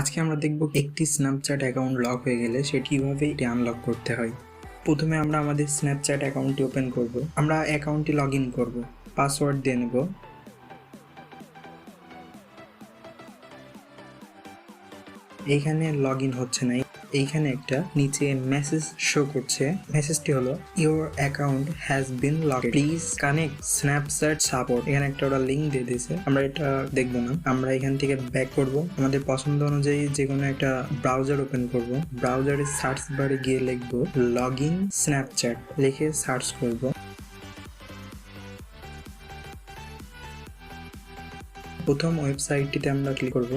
আজকে আমরা দেখব একটি স্ন্যাপচ্যাট অ্যাকাউন্ট লক হয়ে গেলে সেটি কিভাবে এটি আনলক করতে হয়। প্রথমে আমরা আমাদের স্ন্যাপচ্যাট অ্যাকাউন্টটি ওপেন করব। আমরা অ্যাকাউন্টটি লগ ইন করবো, পাসওয়ার্ড দিয়ে নেব। এইখানে লগ ইন হচ্ছে না, এইখানে একটা নিচে মেসেজ শো করছে। মেসেজটি হলো your account has been locked, please connect Snapchat support. এখানে একটা ওরা লিঙ্ক দিয়ে দিয়েছে, আমরা এটা দেখবো না। আমরা এখান থেকে ব্যাক করব, আমাদের পছন্দ অনুযায়ী যে কোনো একটা ব্রাউজার ওপেন করব। ব্রাউজারের সার্চ বারে গিয়ে লিখবো লগ ইন স্ন্যাপচ্যাট, লিখে সার্চ করব। প্রথম ওয়েবসাইটটিতে আমরা ক্লিক করব।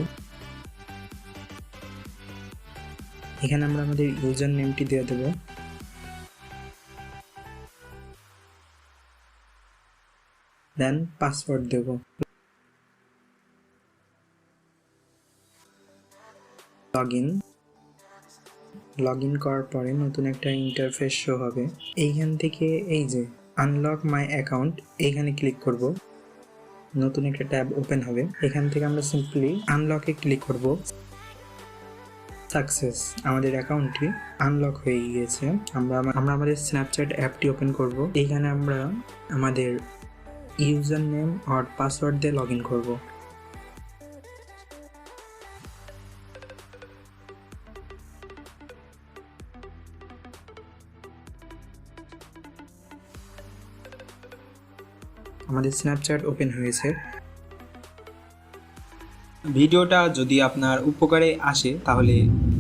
এখানে আমরা আমাদের ইউজার নেমটি দিয়ে দেব। দেন পাসওয়ার্ড দেব। লগ ইন করার পরে নতুন একটা ইন্টারফেস শো হবে। এইখান থেকে এই যে আনলক মাই অ্যাকাউন্ট, এইখানে ক্লিক করব। নতুন একটা ট্যাব ওপেন হবে। এখান থেকে আমরা সিম্পলি আনলকে ক্লিক করব। সাকসেস, আমাদের অ্যাকাউন্টটি আনলক হয়ে গিয়েছে। আমরা আমাদের স্ন্যাপচ্যাট অ্যাপটি ওপেন করব। এইখানে আমরা আমাদের ইউজার নেম আর পাসওয়ার্ড দিয়ে লগ ইন করবো। আমাদের স্ন্যাপচ্যাট ওপেন হয়েছে। ভিডিওটা যদি আপনার উপকারে আসে তাহলে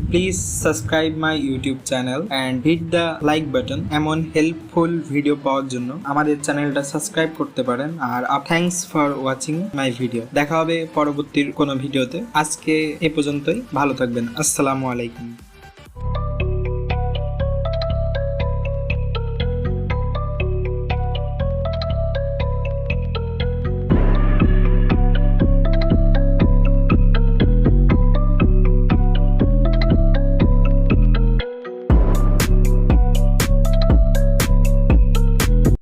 please subscribe my YouTube channel and hit the like button. এমন হেল্পফুল ভিডিও পাওয়ার জন্য আমাদের চ্যানেলটা সাবস্ক্রাইব করতে পারেন। আর thanks for watching my video. দেখা হবে পরবর্তী কোনো ভিডিওতে। আজকে এ পর্যন্তই, ভালো থাকবেন। আসসালামু আলাইকুম।